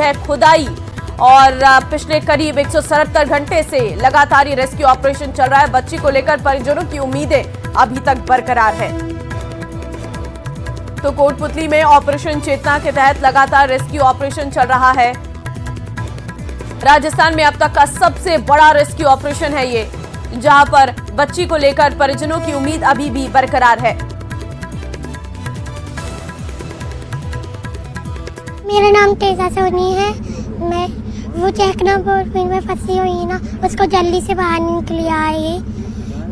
है खुदाई और पिछले करीब 177 घंटे से लगातार ये रेस्क्यू ऑपरेशन चल रहा है। बच्ची को लेकर परिजनों की उम्मीदें अभी तक बरकरार है। तो कोटपुतली में ऑपरेशन चेतना के तहत लगातार रेस्क्यू ऑपरेशन चल रहा है। राजस्थान में अब तक का सबसे बड़ा रेस्क्यू ऑपरेशन है ये, जहां पर बच्ची को लेकर परिजनों की उम्मीद अभी भी बरकरार है। मेरा नाम तेजा सोनी है। मैं वो चेकना बोरबिल में फंसी हुई ना, उसको जल्दी से बाहर निकलिए आइए,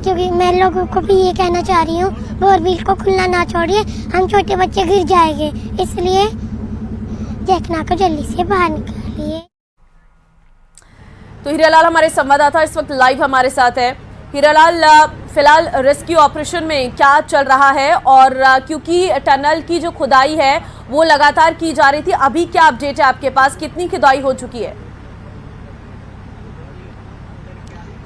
क्योंकि मैं लोगों को भी ये कहना चाह रही हूँ, बोरबिल को खुला ना छोड़िए, हम छोटे बच्चे गिर जाएंगे, इसलिए चेकना को जल्दी से बाहर निकालिए। तो हीरालाल हमारे संवाददाता इस वक्त लाइव हमारे साथ है। हीरालाल, फिलहाल रेस्क्यू ऑपरेशन में क्या चल रहा है? और क्योंकि टनल की जो खुदाई है वो लगातार की जा रही थी, अभी क्या अपडेट है आपके पास? कितनी खुदाई हो चुकी है?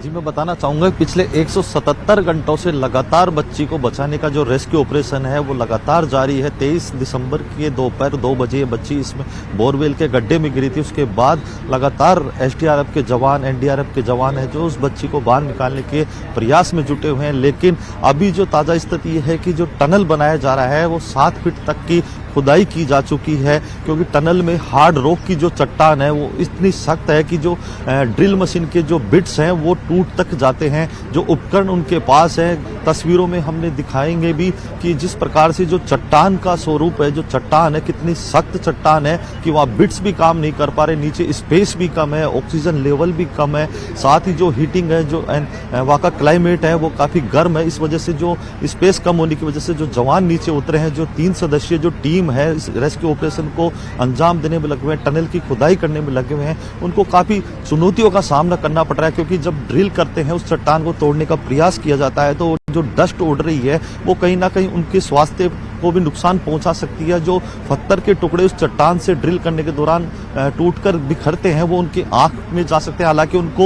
जी, मैं बताना चाहूँगा पिछले 177 घंटों से लगातार बच्ची को बचाने का जो रेस्क्यू ऑपरेशन है वो लगातार जारी है। 23 दिसंबर के दोपहर 2 बजे बच्ची इसमें बोरवेल के गड्ढे में गिरी थी। उसके बाद लगातार एसडीआरएफ के जवान, एनडीआरएफ के जवान हैं जो उस बच्ची को बाहर निकालने के प्रयास में जुटे हुए हैं। लेकिन अभी जो ताज़ा स्थिति है कि जो टनल बनाया जा रहा है वो 7 फीट तक की खुदाई की जा चुकी है, क्योंकि टनल में हार्ड रॉक की जो चट्टान है वो इतनी सख्त है कि जो ड्रिल मशीन के जो बिट्स हैं वो टूट तक जाते हैं। जो उपकरण उनके पास है, तस्वीरों में हमने दिखाएंगे भी कि जिस प्रकार से जो चट्टान का स्वरूप है, जो चट्टान है कितनी सख्त चट्टान है कि वहाँ बिट्स भी काम नहीं कर पा रहे, नीचे स्पेस भी कम है, ऑक्सीजन लेवल भी कम है, साथ ही जो हीटिंग है, जो वहाँ का क्लाइमेट है वो काफ़ी गर्म है। इस वजह से जो स्पेस कम होने की वजह से जो जवान नीचे उतरे हैं, जो 3 सदस्यीय जो टीम है इस रेस्क्यू ऑपरेशन को अंजाम देने में लगे हुए हैं, टनल की खुदाई करने में लगे हुए हैं, उनको काफी चुनौतियों का सामना करना पड़ रहा है। क्योंकि जब ड्रिल करते हैं, उस चट्टान को तोड़ने का प्रयास किया जाता है, तो जो डस्ट उड़ रही है वो कहीं ना कहीं उनके स्वास्थ्य को भी नुकसान पहुंचा सकती है। जो पत्थर के टुकड़े उस चट्टान से ड्रिल करने के दौरान टूटकर बिखरते हैं वो उनकी आंख में जा सकते हैं। हालांकि उनको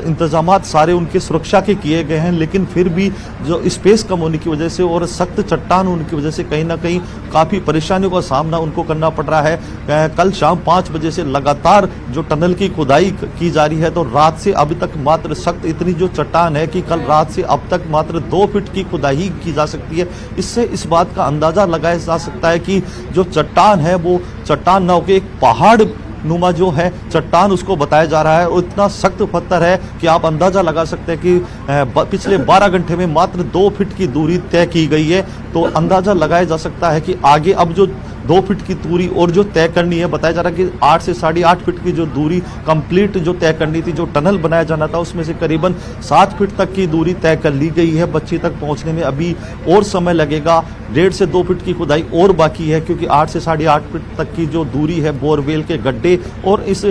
इंतजामात सारे उनके सुरक्षा के किए गए हैं, लेकिन फिर भी जो स्पेस कम होने की वजह से और सख्त चट्टान होने की वजह से कहीं ना कहीं काफ़ी परेशानियों का सामना उनको करना पड़ रहा है। कल शाम 5 बजे से लगातार जो टनल की खुदाई की जा रही है, तो रात से अभी तक मात्र सख्त इतनी जो चट्टान है कि कल रात से अब तक मात्र 2 फीट की खुदाई की जा सकती है। इससे इस बात का अंदाजा लगाया जा सकता है कि जो चट्टान है वो चट्टान न होकर एक पहाड़ नुमा जो है चट्टान उसको बताया जा रहा है। और इतना सख्त पत्थर है कि आप अंदाजा लगा सकते हैं कि पिछले 12 घंटे में मात्र 2 फीट की दूरी तय की गई है। तो अंदाजा लगाया जा सकता है कि आगे अब जो 2 फीट की दूरी और जो तय करनी है, बताया जा रहा है कि 8 से 8.5 फीट की जो दूरी कंप्लीट जो तय करनी थी, जो टनल बनाया जाना था, उसमें से करीबन 7 फीट तक की दूरी तय कर ली गई है। बच्ची तक पहुंचने में अभी और समय लगेगा। 1.5 से 2 फीट की खुदाई और बाकी है, क्योंकि 8 से 8.5 फीट तक की जो दूरी है बोरवेल के गड्ढे और इस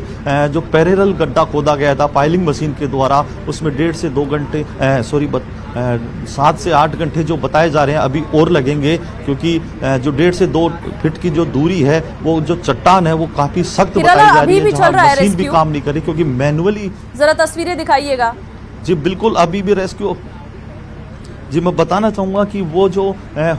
जो पैरेलल गड्ढा खोदा गया था पाइलिंग मशीन के द्वारा, उसमें 1.5 से 2 घंटे 7 से 8 घंटे जो बताए जा रहे हैं अभी और लगेंगे, क्योंकि जो 1.5 से 2 फीट की जो दूरी है वो जो चट्टान है वो काफी सख्त बताई जा रही है, जहां मशीन भी काम नहीं कर रही, क्योंकि मैनुअली। जरा तस्वीरें दिखाइएगा। जी बिल्कुल, अभी भी रेस्क्यू। जी, मैं बताना चाहूँगा कि वो जो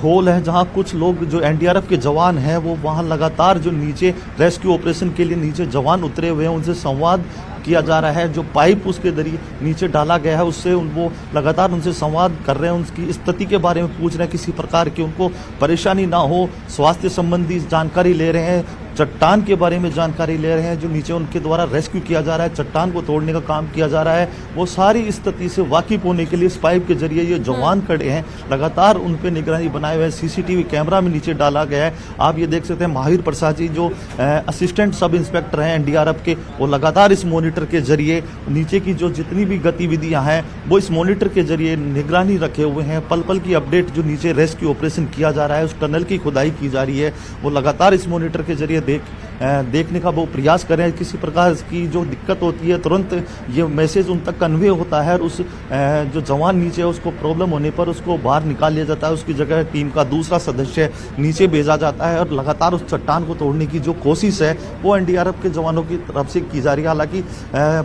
होल है जहाँ कुछ लोग जो एनडीआरएफ के जवान हैं वो वहाँ लगातार जो नीचे रेस्क्यू ऑपरेशन के लिए नीचे जवान उतरे हुए हैं, उनसे संवाद किया जा रहा है। जो पाइप उसके जरिए नीचे डाला गया है उससे वो लगातार उनसे संवाद कर रहे हैं, उनकी स्थिति के बारे में पूछ रहे हैं, किसी प्रकार की उनको परेशानी ना हो, स्वास्थ्य संबंधी जानकारी ले रहे हैं, चट्टान के बारे में जानकारी ले रहे हैं, जो नीचे उनके द्वारा रेस्क्यू किया जा रहा है, चट्टान को तोड़ने का काम किया जा रहा है, वो सारी स्थिति से वाकिफ होने के लिए इस पाइप के जरिए ये जवान खड़े हैं, लगातार उन पर निगरानी बनाए हुए हैं। सीसीटीवी कैमरा में नीचे डाला गया है। आप ये देख सकते हैं महावीर प्रसाद जी जो असिस्टेंट सब इंस्पेक्टर हैं एनडीआरएफ के, वो लगातार इस मॉनिटर के जरिए नीचे की जो जितनी भी गतिविधियां हैं वो इस मॉनिटर के जरिए निगरानी रखे हुए हैं। पल पल की अपडेट जो नीचे रेस्क्यू ऑपरेशन किया जा रहा है, उस टनल की खुदाई की जा रही है, वो लगातार इस मॉनिटर के जरिए देखने का वो प्रयास कर रहे हैं। किसी प्रकार की जो दिक्कत होती है तुरंत ये मैसेज उन तक कन्वे होता है और उस जो जवान नीचे है उसको प्रॉब्लम होने पर उसको बाहर निकाल लिया जाता है, उसकी जगह टीम का दूसरा सदस्य नीचे भेजा जाता है और लगातार उस चट्टान को तोड़ने की जो कोशिश है वो एनडीआरएफ के जवानों की तरफ से की जा रही है। हालांकि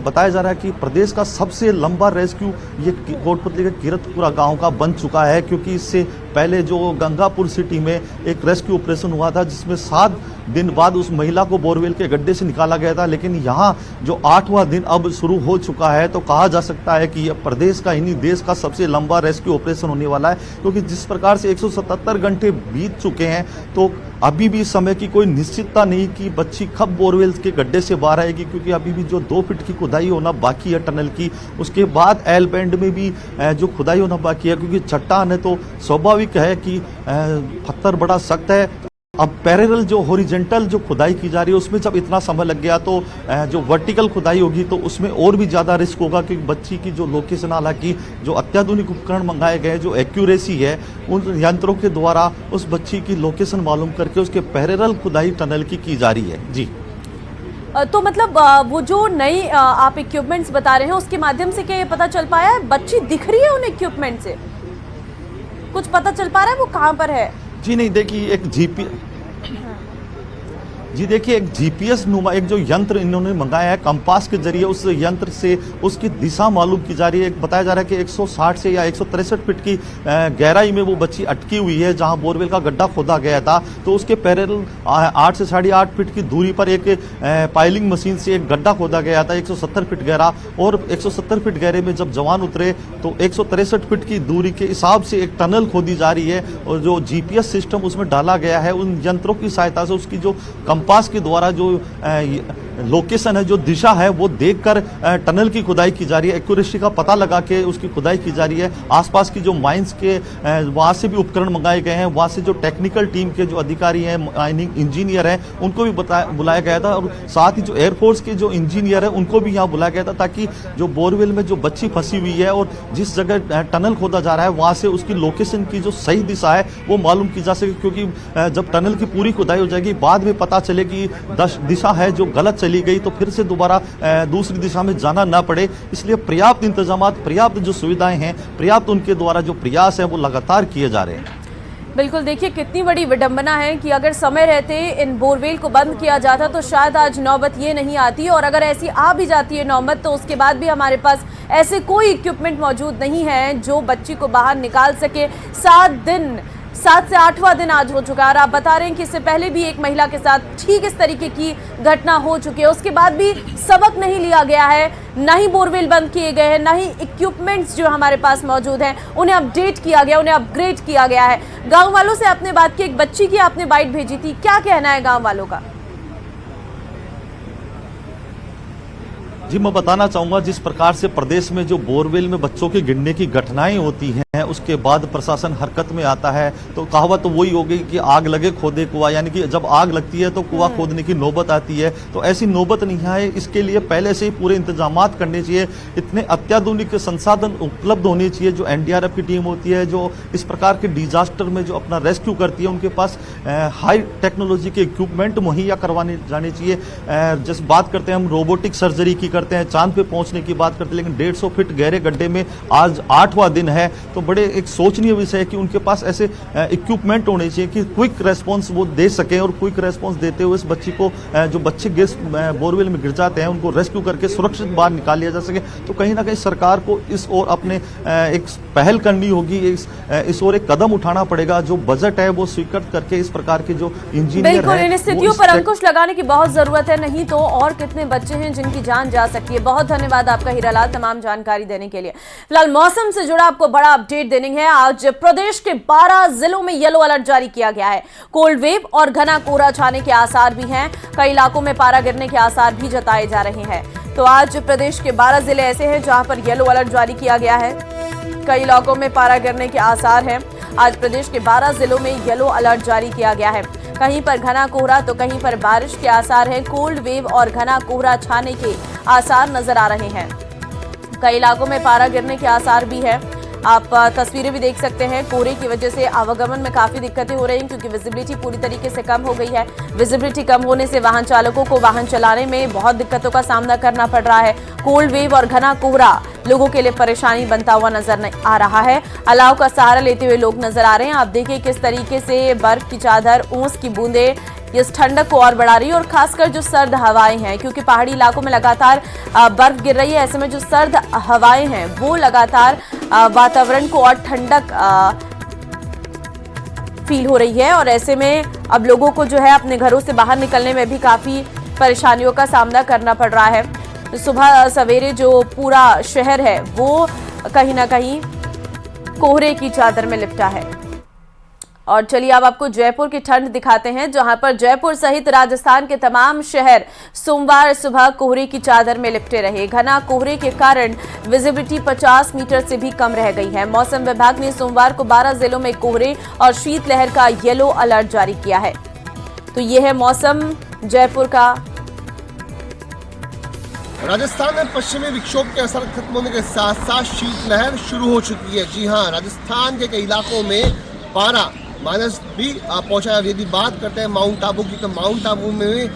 बताया जा रहा है कि प्रदेश का सबसे लंबा रेस्क्यू ये कोटपुतली के कीरतपुरा गाँव का बन चुका है, क्योंकि इससे पहले जो गंगापुर सिटी में एक रेस्क्यू ऑपरेशन हुआ था जिसमें 7 दिन बाद उस महिला को बोरवेल के गड्ढे से निकाला गया था, लेकिन यहाँ जो 8वां दिन अब शुरू हो चुका है तो कहा जा सकता है कि यह प्रदेश का इन्हीं देश का सबसे लंबा रेस्क्यू ऑपरेशन होने वाला है, क्योंकि जिस प्रकार से 177 घंटे बीत चुके हैं तो अभी भी समय की कोई निश्चितता नहीं कि बच्ची कब बोरवेल के गड्ढे से बाहर आएगी, क्योंकि अभी भी जो 2 फीट की खुदाई होना बाकी है टनल की, उसके बाद एल बैंड में भी जो खुदाई होना बाकी है, क्योंकि चट्टान है तो स्वाभाविक है कि पत्थर बड़ा सख्त है। अब पैरेलल जो हॉरिजेंटल जो खुदाई की जा रही है उसमें जब इतना समय लग गया तो जो वर्टिकल खुदाई होगी तो उसमें और भी ज़्यादा रिस्क होगा, क्योंकि बच्ची की जो लोकेशन, हालांकि जो अत्याधुनिक उपकरण मंगाए गए, जो एक्यूरेसी है उन यंत्रों के द्वारा उस बच्ची की लोकेशन मालूम करके उसके पैरेलल खुदाई टनल की जा रही है। जी, तो मतलब वो जो नई आप इक्विपमेंट्स बता रहे हैं उसके माध्यम से क्या ये पता चल पाया है बच्ची दिख रही है उन इक्विपमेंट से? कुछ पता चल पा रहा है वो कहाँ पर है? जी नहीं, देखिए एक जीपीएस नुमा एक जो यंत्र इन्होंने मंगाया है कंपास के जरिए, उस यंत्र से उसकी दिशा मालूम की जा रही है। बताया जा रहा है कि 160 से या 163 फीट की गहराई में वो बच्ची अटकी हुई है जहां बोरवेल का गड्ढा खोदा गया था, तो उसके पैरेलल 8 से 8.5 फीट की दूरी पर एक पाइलिंग मशीन से एक गड्ढा खोदा गया था 170 फीट गहरा, और 170 फीट गहरे में जब जवान उतरे तो 163 फीट की दूरी के हिसाब से एक टनल खोदी जा रही है, और जो जीपीएस सिस्टम उसमें डाला गया है उन यंत्रों की सहायता से उसकी जो कंपास के द्वारा जो लोकेशन है, जो दिशा है वो देखकर टनल की खुदाई की जा रही है, एक्यूरेसी का पता लगा के उसकी खुदाई की जा रही है। आसपास की जो माइंस के वहाँ से भी उपकरण मंगाए गए हैं, वहाँ से जो टेक्निकल टीम के जो अधिकारी हैं, माइनिंग इंजीनियर हैं, उनको भी बुलाया गया था, और साथ ही जो एयरफोर्स के जो इंजीनियर हैं उनको भी यहाँ बुलाया गया था, ताकि जो बोरवेल में जो बच्ची फंसी हुई है और जिस जगह टनल खोदा जा रहा है वहाँ से उसकी लोकेशन की जो सही दिशा है वो मालूम की जा सके, क्योंकि जब टनल की पूरी खुदाई हो जाएगी बाद में पता चलेगी दिशा है जो गलत चली गई तो फिर से दोबारा दूसरी दिशा में जाना ना पड़े, इसलिए पर्याप्त इंतजाम, पर्याप्त जो सुविधाएं हैं, पर्याप्त उनके द्वारा जो प्रयास है वो लगातार किए जा रहे हैं। बिल्कुल, देखिए कितनी बड़ी विडंबना है कि अगर समय रहते इन बोरवेल को बंद किया जाता तो शायद आज नौबत ये नहीं आती, और अगर ऐसी आ भी जाती है नौबत तो उसके बाद भी हमारे पास ऐसे कोई इक्विपमेंट मौजूद नहीं है जो बच्ची को बाहर निकाल सके। 7 से 8वां दिन आज हो चुका है, और आप बता रहे हैं कि इससे पहले भी एक महिला के साथ ठीक इस तरीके की घटना हो चुकी है, उसके बाद भी सबक नहीं लिया गया है, ना ही बोरवेल बंद किए गए हैं, ना ही इक्विपमेंट्स जो हमारे पास मौजूद हैं उन्हें अपडेट किया गया, उन्हें अपग्रेड किया गया है। गांव वालों से आपने बात की, एक बच्ची की आपने बाइट भेजी थी, क्या कहना है गाँव वालों का? जी, मैं बताना चाहूंगा जिस प्रकार से प्रदेश में जो बोरवेल में बच्चों के गिरने की घटनाएं होती हैं उसके बाद प्रशासन हरकत में आता है, तो कहावत तो वही हो गई कि आग लगे खोदे कुआं, यानी कि जब आग लगती है तो कुआं खोदने की नौबत आती है, तो ऐसी नौबत नहीं आए इसके लिए पहले से ही पूरे इंतजामात करने चाहिए, इतने अत्याधुनिक संसाधन उपलब्ध होने चाहिए। जो एनडीआरएफ की टीम होती है जो इस प्रकार के डिजास्टर में जो अपना रेस्क्यू करती है उनके पास हाई टेक्नोलॉजी के इक्विपमेंट मुहैया करवाने जाने चाहिए। जैसे बात करते हैं हम रोबोटिक सर्जरी की करते हैं, चांद पे पहुंचने की बात करते हैं, लेकिन 150 फीट गहरे गड्ढे में आज 8वां दिन है, तो बड़े एक सोचनीय विषय है कि उनके पास ऐसे इक्विपमेंट होने चाहिए कि क्विक रेस्पॉन्स वो दे सकें, और क्विक रेस्पॉन्स देते हुए इस बच्ची को जो बच्चे बोरवेल में गिर जाते हैं उनको रेस्क्यू करके सुरक्षित बाहर निकाल लिया जा सके। तो कहीं ना कहीं सरकार को इस ओर अपने एक पहल करनी होगी, इस ओर एक कदम उठाना पड़ेगा, जो बजट है वो स्वीकृत करके इस प्रकार के जो इंजीनियर है इन स्थितियों पर अंकुश लगाने की बहुत जरूरत है, नहीं तो और कितने बच्चे हैं जिनकी जान जा सकती है। बहुत धन्यवाद आपका हीरालाल तमाम जानकारी देने के लिए। फिलहाल मौसम से जुड़ा आपको बड़ा अपडेट देने है। आज प्रदेश के 12 जिलों में येलो अलर्ट जारी किया गया है। कोल्ड वेव और घना कोहरा छाने के आसार भी हैं, कई इलाकों में पारा गिरने के आसार भी जताए जा रहे हैं। तो आज प्रदेश के 12 जिले ऐसे हैं जहां पर येलो अलर्ट जारी किया गया है, कई इलाकों में पारा गिरने के आसार हैं। आज प्रदेश के 12 जिलों में येलो अलर्ट जारी किया गया है, कहीं पर घना कोहरा तो कहीं पर बारिश के आसार हैं। कोल्ड वेव और घना कोहरा छाने के आसार नजर आ रहे हैं, कई इलाकों में पारा गिरने के आसार भी है। आप तस्वीरें भी देख सकते हैं, कोहरे की वजह से आवागमन में काफी दिक्कतें हो रही हैं क्योंकि विजिबिलिटी पूरी तरीके से कम हो गई है। विजिबिलिटी कम होने से वाहन चालकों को वाहन चलाने में बहुत दिक्कतों का सामना करना पड़ रहा है। कोल्ड वेव और घना कोहरा लोगों के लिए परेशानी बनता हुआ नजर आ रहा है। अलाव का सहारा लेते हुए लोग नजर आ रहे हैं। आप देखिए किस तरीके से बर्फ की चादर, ओस की बूंदे इस ठंडक को और बढ़ा रही है, और खासकर जो सर्द हवाएं हैं, क्योंकि पहाड़ी इलाकों में लगातार बर्फ गिर रही है, ऐसे में जो सर्द हवाएं हैं वो लगातार वातावरण को और ठंडक फील हो रही है और ऐसे में अब लोगों को जो है अपने घरों से बाहर निकलने में भी काफी परेशानियों का सामना करना पड़ रहा है। सुबह सवेरे जो पूरा शहर है वो कहीं ना कहीं कोहरे की चादर में लिपटा है। और चलिए अब आपको जयपुर की ठंड दिखाते हैं, जहां पर जयपुर सहित राजस्थान के तमाम शहर सोमवार सुबह कोहरे की चादर में लिपटे रहे। घना कोहरे के कारण विजिबिलिटी 50 मीटर से भी कम रह गई है। मौसम विभाग ने सोमवार को 12 जिलों में कोहरे और शीतलहर का येलो अलर्ट जारी किया है। तो यह है मौसम जयपुर का। राजस्थान में पश्चिमी विक्षोभ के असर खत्म होने के साथ साथ शीतलहर शुरू हो चुकी है। जी हां, राजस्थान के कई इलाकों में पारा माइनस भी पहुंचा है। यदि बात करते हैं माउंट आबू की, तो माउंट आबू में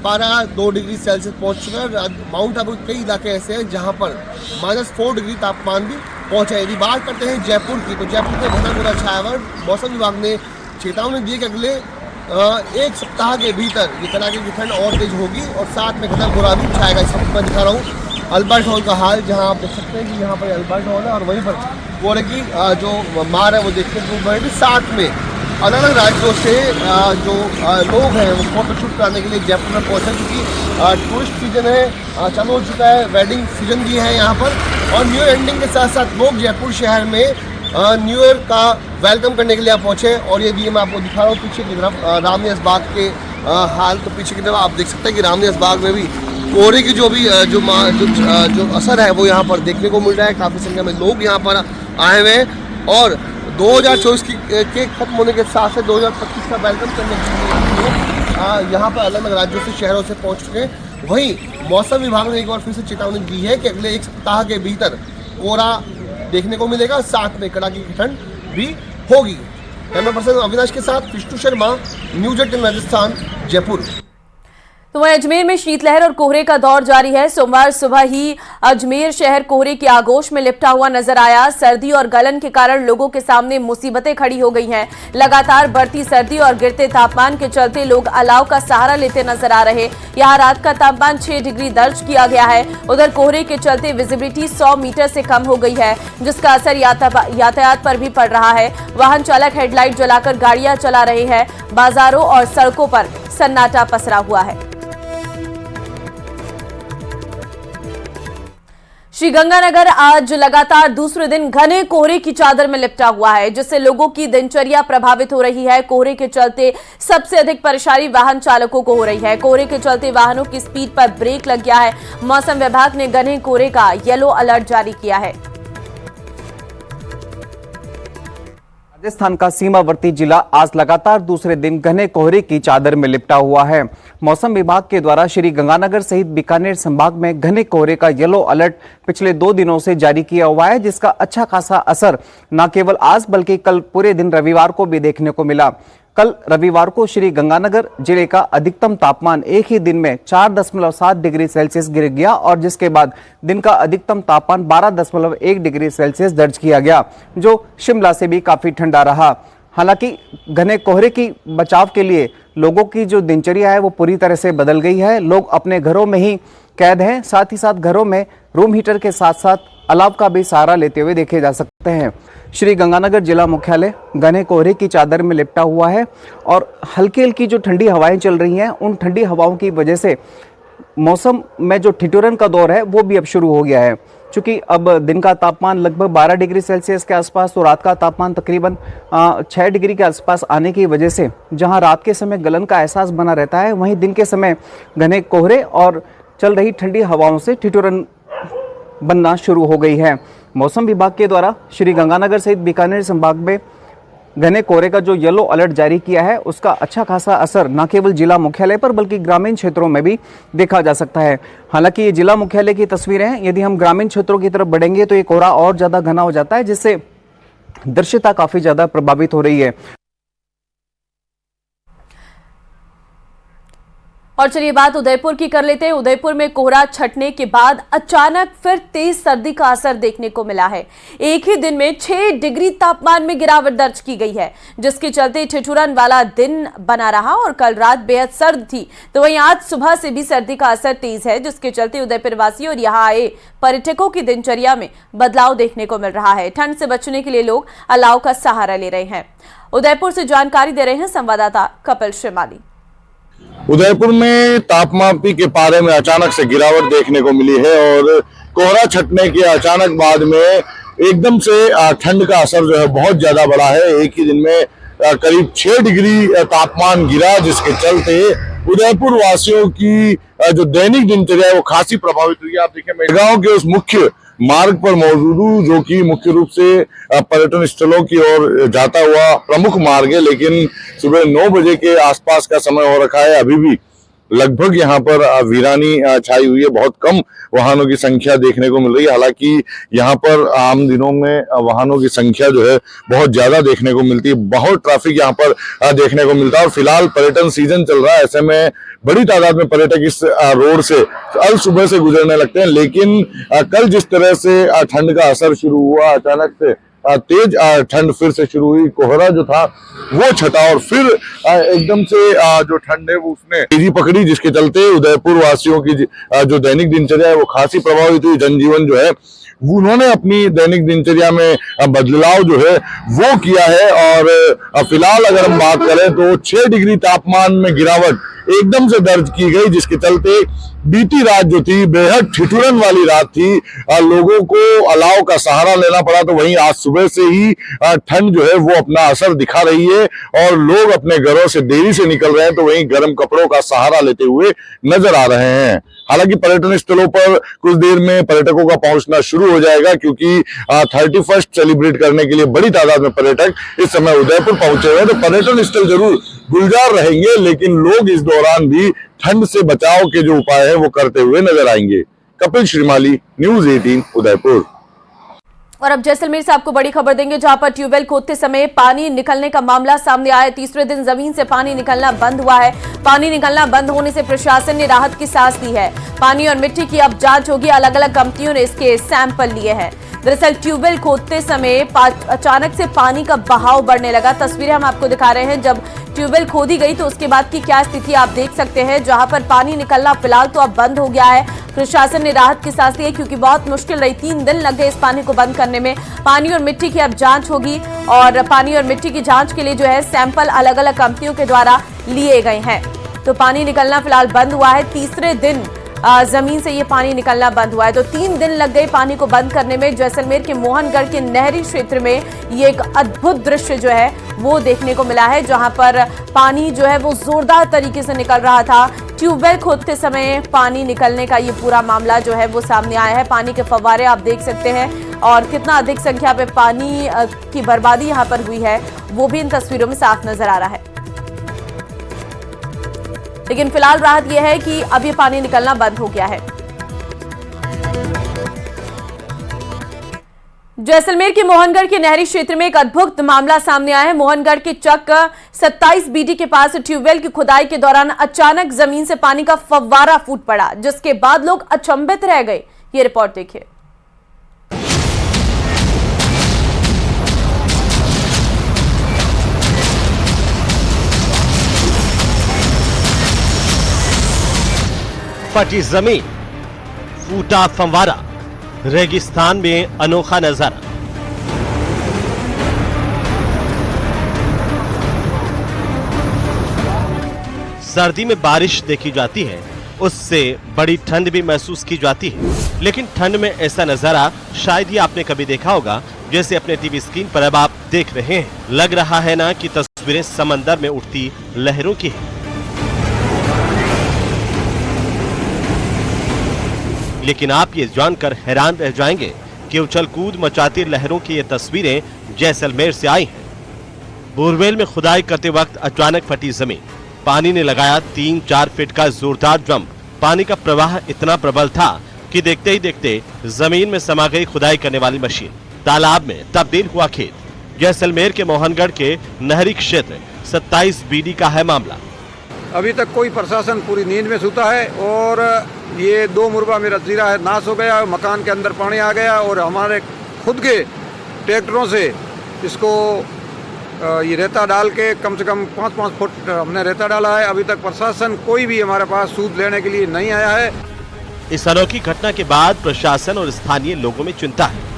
पारा 2 डिग्री सेल्सियस पहुंच चुका है। माउंट आबू के कई इलाके ऐसे हैं जहां पर -4 डिग्री तापमान भी पहुंचा है। यदि बात करते हैं जयपुर की, तो जयपुर में घना कोहरा छाया हुआ। मौसम विभाग ने चेतावनी दी कि अगले एक सप्ताह के भीतर ये कड़ाके की ठंड और तेज होगी और साथ में घना कोहरा भी छाएगा। इस वक्त मैं दिखा रहा हूँ अल्बर्ट हॉल का हाल, जहाँ आप देख सकते हैं कि यहाँ पर अल्बर्ट हॉल है और वहीं पर कोहरे की जो मार है वो देखने को मिलेगी। साथ में अलग अलग राज्यों से जो लोग हैं वो फोटो शूट कराने के लिए जयपुर में पहुँचे, क्योंकि टूरिस्ट सीजन है, चालू हो चुका है, वेडिंग सीजन भी है यहाँ पर। और न्यू ईयर एंडिंग के साथ साथ लोग जयपुर शहर में न्यू ईयर का वेलकम करने के लिए आप पहुँचे। और ये भी मैं आपको दिखा रहा हूँ पीछे की तरफ रामनिवास बाग के हाल। तो पीछे की तरफ आप देख सकते हैं कि रामनिवास बाग में भी कोहरे की जो असर है वो यहाँ पर देखने को मिल रहा है। काफ़ी संख्या में लोग यहाँ पर आए हुए हैं और 2024 के खत्म होने के साथ से 2025 का वेलकम करने के लिए यहाँ पर अलग अलग राज्यों से शहरों से पहुँच चुके हैं। वहीं मौसम विभाग ने एक बार फिर से चेतावनी दी है कि अगले एक सप्ताह के भीतर कोहरा देखने को मिलेगा, साथ में कड़ाके की ठंड भी होगी। कैमरा पर्सन अविनाश के साथ विष्णु शर्मा, न्यूज 18 राजस्थान, जयपुर। तो वहीं अजमेर में शीतलहर और कोहरे का दौर जारी है। सोमवार सुबह ही अजमेर शहर कोहरे की आगोश में लिपटा हुआ नजर आया। सर्दी और गलन के कारण लोगों के सामने मुसीबतें खड़ी हो गई हैं। लगातार बढ़ती सर्दी और गिरते तापमान के चलते लोग अलाव का सहारा लेते नजर आ रहे। यहाँ रात का तापमान 6 डिग्री दर्ज किया गया है। उधर कोहरे के चलते विजिबिलिटी 100 मीटर से कम हो गई है, जिसका असर यातायात पर भी पड़ रहा है। वाहन चालक हेडलाइट जलाकर गाड़ियां चला रहे हैं। बाजारों और सड़कों पर सन्नाटा पसरा हुआ है। श्रीगंगानगर आज लगातार दूसरे दिन घने कोहरे की चादर में लिपटा हुआ है, जिससे लोगों की दिनचर्या प्रभावित हो रही है। कोहरे के चलते सबसे अधिक परेशानी वाहन चालकों को हो रही है। कोहरे के चलते वाहनों की स्पीड पर ब्रेक लग गया है। मौसम विभाग ने घने कोहरे का येलो अलर्ट जारी किया है। राजस्थान का सीमावर्ती जिला आज लगातार दूसरे दिन घने कोहरे की चादर में लिपटा हुआ है। मौसम विभाग के द्वारा श्री गंगानगर सहित बीकानेर संभाग में घने कोहरे का येलो अलर्ट पिछले 2 दिनों से जारी किया हुआ है, जिसका अच्छा खासा असर न केवल आज बल्कि कल पूरे दिन रविवार को भी देखने को मिला। कल रविवार को श्री गंगानगर जिले का अधिकतम तापमान एक ही दिन में 4.7 डिग्री सेल्सियस गिर गया और जिसके बाद दिन का अधिकतम तापमान 12.1 डिग्री सेल्सियस दर्ज किया गया, जो शिमला से भी काफी ठंडा रहा। हालांकि घने कोहरे की बचाव के लिए लोगों की जो दिनचर्या है वो पूरी तरह से बदल गई है। लोग अपने घरों में ही कैद हैं, साथ ही साथ घरों में रूम हीटर के साथ साथ अलाव का भी सहारा लेते हुए देखे जा सकते हैं। श्री गंगानगर जिला मुख्यालय घने कोहरे की चादर में लिपटा हुआ है और हल्की हल्की जो ठंडी हवाएं चल रही हैं, उन ठंडी हवाओं की वजह से मौसम में जो ठिठुरन का दौर है वो भी अब शुरू हो गया है। चूंकि अब दिन का तापमान लगभग 12 डिग्री सेल्सियस के आसपास तो रात का तापमान तकरीबन 6 डिग्री के आसपास आने की वजह से जहां रात के समय गलन का एहसास बना रहता है, वहीं दिन के समय घने कोहरे और चल रही ठंडी हवाओं से ठिठुरन बनना शुरू हो गई है। मौसम विभाग के द्वारा श्री गंगानगर सहित बीकानेर संभाग में घने कोहरे का जो येलो अलर्ट जारी किया है, उसका अच्छा खासा असर न केवल जिला मुख्यालय पर बल्कि ग्रामीण क्षेत्रों में भी देखा जा सकता है। हालांकि ये जिला मुख्यालय की तस्वीरें हैं, यदि हम ग्रामीण क्षेत्रों की तरफ बढ़ेंगे तो ये कोहरा और ज्यादा घना हो जाता है, जिससे दृश्यता काफी ज्यादा प्रभावित हो रही है। और चलिए बात उदयपुर की कर लेते हैं। उदयपुर में कोहरा छटने के बाद अचानक फिर तेज सर्दी का असर देखने को मिला है। एक ही दिन में 6 डिग्री तापमान में गिरावट दर्ज की गई है, जिसके चलते ठिठुरन वाला दिन बना रहा और कल रात बेहद सर्द थी। तो वहीं आज सुबह से भी सर्दी का असर तेज है, जिसके चलते उदयपुर वासियों और यहाँ आए पर्यटकों की दिनचर्या में बदलाव देखने को मिल रहा है। ठंड से बचने के लिए लोग अलाव का सहारा ले रहे हैं। उदयपुर से जानकारी दे रहे हैं संवाददाता कपिल श्रीमाली। उदयपुर में तापमापी के पारे में अचानक से गिरावट देखने को मिली है और कोहरा छटने के अचानक बाद में एकदम से ठंड का असर जो है बहुत ज्यादा बढ़ा है। एक ही दिन में करीब 6 डिग्री तापमान गिरा, जिसके चलते उदयपुर वासियों की जो दैनिक दिनचर्या है वो खासी प्रभावित हुई है। आप देखिए मैं गांव के उस मुख्य मार्ग पर मौजूद हूँ, जो कि मुख्य रूप से पर्यटन स्थलों की ओर जाता हुआ प्रमुख मार्ग है, लेकिन सुबह 9 बजे के आसपास का समय हो रखा है। अभी भी लगभग यहाँ पर वीरानी छाई हुई है, बहुत कम वाहनों की संख्या देखने को मिल रही है। हालांकि यहाँ पर आम दिनों में वाहनों की संख्या जो है बहुत ज्यादा देखने को मिलती है, बहुत ट्रैफिक यहाँ पर देखने को मिलता है। और फिलहाल पर्यटन सीजन चल रहा है, ऐसे में बड़ी तादाद में पर्यटक इस रोड से अल सुबह से गुजरने लगते हैं। लेकिन कल जिस तरह से ठंड का असर शुरू हुआ, अचानक से तेज ठंड फिर से शुरू हुई, कोहरा जो था वो छटा और फिर एकदम से जो ठंड है वो उसने तेजी पकड़ी, जिसके चलते उदयपुर वासियों की जो दैनिक दिनचर्या है वो खासी प्रभावित हुई। जनजीवन जो है उन्होंने अपनी दैनिक दिनचर्या में बदलाव जो है वो किया है। और फिलहाल अगर हम बात करें तो 6 डिग्री तापमान में गिरावट एकदम से दर्ज की गई, जिसके चलते बीती रात जो थी बेहद ठिठुरन वाली रात थी, लोगों को अलाव का सहारा लेना पड़ा। तो वहीं आज सुबह से ही ठंड जो है वो अपना असर दिखा रही है और लोग अपने घरों से देरी से निकल रहे हैं, तो वहीं गर्म कपड़ों का सहारा लेते हुए नजर आ रहे हैं। हालांकि पर्यटन स्थलों पर कुछ देर में पर्यटकों का पहुंचना शुरू हो जाएगा, क्योंकि 31st सेलिब्रेट करने के लिए बड़ी तादाद में पर्यटक इस समय उदयपुर पहुंचे हुए हैं। तो पर्यटन स्थल जरूर गुलजार रहेंगे, लेकिन लोग इस दौरान भी ठंड से बचाव के जो उपाय है वो करते हुए नजर आएंगे। कपिल श्रीमाली, न्यूज़ 18 उदयपुर। और अब जैसलमेर से आपको बड़ी खबर देंगे, जहां पर ट्यूबवेल खोदते समय पानी निकलने का मामला सामने आया। तीसरे दिन जमीन से पानी निकलना बंद हुआ है। पानी निकलना बंद होने से प्रशासन ने राहत की सांस ली है। पानी और मिट्टी की अब जांच होगी। अलग अलग कंपनियों ने इसके सैंपल लिए हैं। दरअसल ट्यूबवेल खोदते समय अचानक से पानी का बहाव बढ़ने लगा। तस्वीरें हम आपको दिखा रहे हैं, जब ट्यूबवेल खोदी गई तो उसके बाद की क्या स्थिति आप देख सकते हैं, जहां पर पानी निकलना फिलहाल तो अब बंद हो गया है। प्रशासन ने राहत की सांस ली है, क्योंकि बहुत मुश्किल रही, 3 दिन लग गए इस पानी को बंद करने में। पानी और मिट्टी की अब जांच होगी और पानी और मिट्टी की जांच के लिए जो है सैंपल अलग अलग कंपनियों के द्वारा लिए गए हैं। तो पानी निकलना फिलहाल बंद हुआ है। तीसरे दिन जमीन से ये पानी निकलना बंद हुआ है। तो 3 दिन लग गए पानी को बंद करने में। जैसलमेर के मोहनगढ़ के नहरी क्षेत्र में ये एक अद्भुत दृश्य जो है वो देखने को मिला है, जहां पर पानी जो है वो जोरदार तरीके से निकल रहा था। ट्यूबवेल खोदते समय पानी निकलने का ये पूरा मामला जो है वो सामने आया है। पानी के फव्वारे आप देख सकते हैं और कितना अधिक संख्या पे पानी की बर्बादी यहाँ पर हुई है वो भी इन तस्वीरों में साफ नजर आ रहा है। लेकिन फिलहाल राहत यह है कि अब ये पानी निकलना बंद हो गया है। जैसलमेर के मोहनगढ़ के नहरी क्षेत्र में एक अद्भुत मामला सामने आया है। मोहनगढ़ के चक 27 बीडी के पास ट्यूबवेल की खुदाई के दौरान अचानक जमीन से पानी का फव्वारा फूट पड़ा, जिसके बाद लोग अचंभित रह गए। ये रिपोर्ट देखिए। फटी जमीन, फूटा फव्वारा, रेगिस्तान में अनोखा नजारा। सर्दी में बारिश देखी जाती है, उससे बड़ी ठंड भी महसूस की जाती है, लेकिन ठंड में ऐसा नजारा शायद ही आपने कभी देखा होगा जैसे अपने टीवी स्क्रीन पर अब आप देख रहे हैं। लग रहा है ना कि तस्वीरें समंदर में उठती लहरों की है। लेकिन आप ये जानकर हैरान रह जाएंगे कि उछल कूद मचाती लहरों की ये तस्वीरें जैसलमेर से आई हैं। बोरवेल में खुदाई करते वक्त अचानक फटी जमीन, पानी ने लगाया 3-4 फीट का जोरदार जंप। पानी का प्रवाह इतना प्रबल था कि देखते ही देखते जमीन में समा गई खुदाई करने वाली मशीन। तालाब में तब्दील हुआ खेत। जैसलमेर के मोहनगढ़ के नहरी क्षेत्र 27 बीडी का है मामला। अभी तक कोई प्रशासन पूरी नींद में सूता है और ये 2 मुरबा मेरा जीरा है नाश हो गया, मकान के अंदर पानी आ गया और हमारे खुद के ट्रैक्टरों से इसको ये रेता डाल के कम से कम 5-5 फुट हमने रेता डाला है। अभी तक प्रशासन कोई भी हमारे पास सूद लेने के लिए नहीं आया है। इस अनोखी घटना के बाद प्रशासन और स्थानीय लोगों में चिंता है।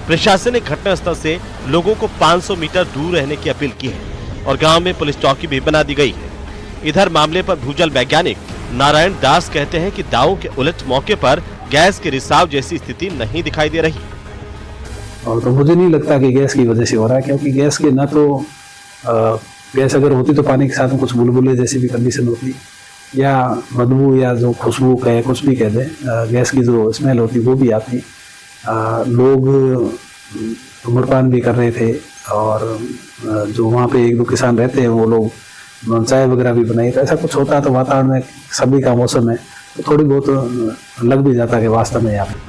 प्रशासन ने घटनास्थल से लोगों को 500 मीटर दूर रहने की अपील की है और गांव में पुलिस चौकी भी बना दी गई है। इधर मामले पर भूजल वैज्ञानिक नारायण दास कहते हैं कि दावों के उलट मौके पर गैस के रिसाव जैसी स्थिति नहीं दिखाई दे रही। और तो मुझे नहीं लगता कि गैस की वजह से हो रहा है, क्योंकि गैस के ना तो गैस अगर होती तो पानी के साथ में कुछ बुलबुले जैसी भी कंडीशन होती या बदबू या जो खुशबू कहे कुछ भी कह दें, गैस की जो स्मेल होती वो भी आती। लोग धूम्रपान भी कर रहे थे और जो वहाँ पे 1-2 किसान रहते हैं वो लोग चाय वगैरह भी बनाई। तो ऐसा कुछ होता तो वातावरण में सभी का मौसम है तो थोड़ी बहुत लग भी जाता है वास्तव में यहाँ पे।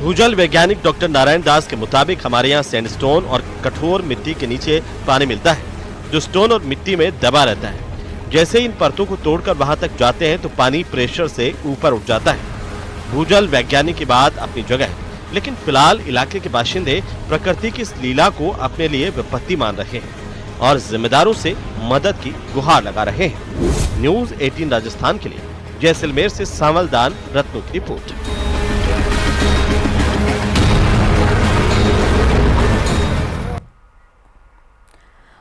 भूजल वैज्ञानिक डॉक्टर नारायण दास के मुताबिक हमारे यहाँ सैंडस्टोन और कठोर मिट्टी के नीचे पानी मिलता है जो स्टोन और मिट्टी में दबा रहता है। जैसे इन परतों को तोड़कर वहां तक जाते हैं तो पानी प्रेशर से ऊपर उठ जाता है। भूजल वैज्ञानिक की बात अपनी जगह है, लेकिन फिलहाल इलाके के बाशिंदे प्रकृति की इस लीला को अपने लिए विपत्ति मान रहे हैं और जिम्मेदारों से मदद की गुहार लगा रहे हैं। न्यूज़ 18 राजस्थान के लिए जैसलमेर से सावलदान रत्नों की रिपोर्ट।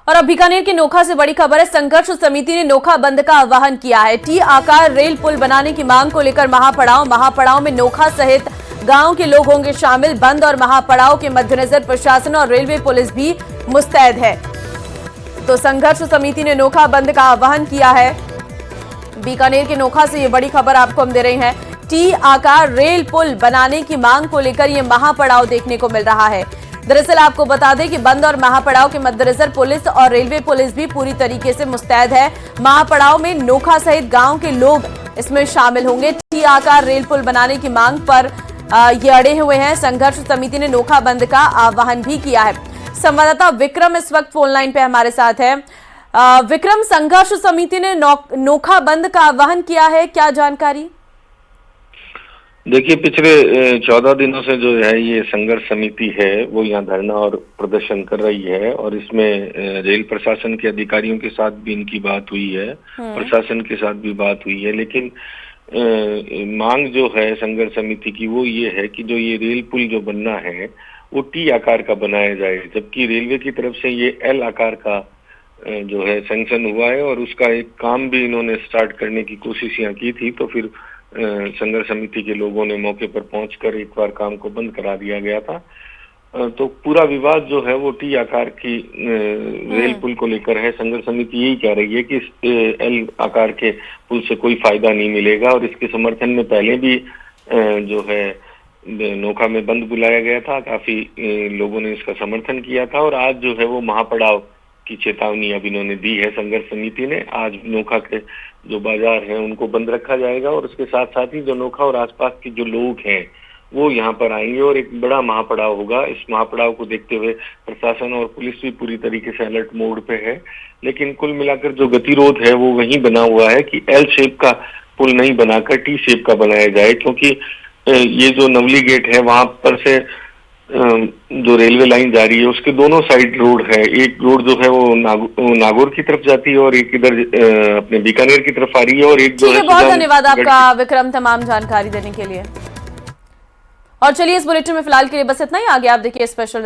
और अब बीकानेर के नोखा से बड़ी खबर है। संघर्ष समिति ने नोखा बंद का आह्वान किया है। टी आकार रेल पुल बनाने की मांग को लेकर महापड़ाव में नोखा सहित गांव के लोग होंगे शामिल। बंद और महापड़ाव के मद्देनजर प्रशासन और रेलवे पुलिस भी मुस्तैद है। तो संघर्ष समिति ने नोखा बंद का आह्वान किया है। बीकानेर के नोखा से ये बड़ी खबर आपको हम दे रहे हैं। टी आकार रेल पुल बनाने की मांग को लेकर ये महापड़ाव देखने को मिल रहा है। दरअसल आपको बता दें कि बंद और महापड़ाव के मद्देनजर पुलिस और रेलवे पुलिस भी पूरी तरीके से मुस्तैद है। महापड़ाव में नोखा सहित गांव के लोग इसमें शामिल होंगे। टी आकार रेल पुल बनाने की मांग पर ये अड़े हुए हैं। संघर्ष समिति ने नोखा बंद का आह्वान भी किया है। संवाददाता विक्रम इस वक्त फोन लाइन पे हमारे साथ है। विक्रम, संघर्ष समिति ने नोखा बंद का आह्वान किया है, क्या जानकारी? देखिए, पिछले 14 दिनों से जो है ये संघर्ष समिति है वो यहाँ धरना और प्रदर्शन कर रही है और इसमें रेल प्रशासन के अधिकारियों के साथ भी इनकी बात हुई है, प्रशासन के साथ भी बात हुई है। लेकिन मांग जो है संघर्ष समिति की वो ये है कि जो ये रेल पुल जो बनना है वो टी आकार का बनाया जाए, जबकि रेलवे की तरफ से ये एल आकार का जो है सैंक्शन हुआ है और उसका एक काम भी इन्होंने स्टार्ट करने की कोशिश यहाँ की थी। तो फिर संघर्ष समिति के लोगों ने मौके पर पहुंचकर एक बार काम को बंद करा दिया गया था। तो पूरा विवाद जो है वो टी आकार की रेल पुल को लेकर है। संघर्ष समिति यही कह रही है कि इस एल आकार के पुल से कोई फायदा नहीं मिलेगा और इसके समर्थन में पहले भी जो है नोखा में बंद बुलाया गया था। काफी लोगों ने इसका समर्थन किया था और आज जो है वो महापड़ाव की चेतावनी अब इन्होंने दी है संघर्ष समिति ने। आज नोखा के जो बाजार हैं उनको बंद रखा जाएगा और उसके साथ साथ ही जो नोखा और आसपास के जो लोग हैं वो यहाँ पर आएंगे और एक बड़ा महापड़ाव होगा। इस महापड़ाव को देखते हुए प्रशासन और पुलिस भी पूरी तरीके से अलर्ट मोड पे है। लेकिन कुल मिलाकर जो गतिरोध है वो वहीं बना हुआ है कि एल शेप का पुल नहीं बनाकर टी शेप का बनाया जाए, क्योंकि ये जो नवली गेट है वहां पर से जो रेलवे लाइन जा रही है उसके दोनों साइड रोड है। एक रोड जो है वो नागौर की तरफ जाती है और एक इधर अपने बीकानेर की तरफ आ रही है और एक जो है। बहुत धन्यवाद आपका विक्रम तमाम जानकारी देने के लिए। और चलिए इस बुलेटिन में फिलहाल के लिए बस इतना ही। आगे आप देखिए स्पेशल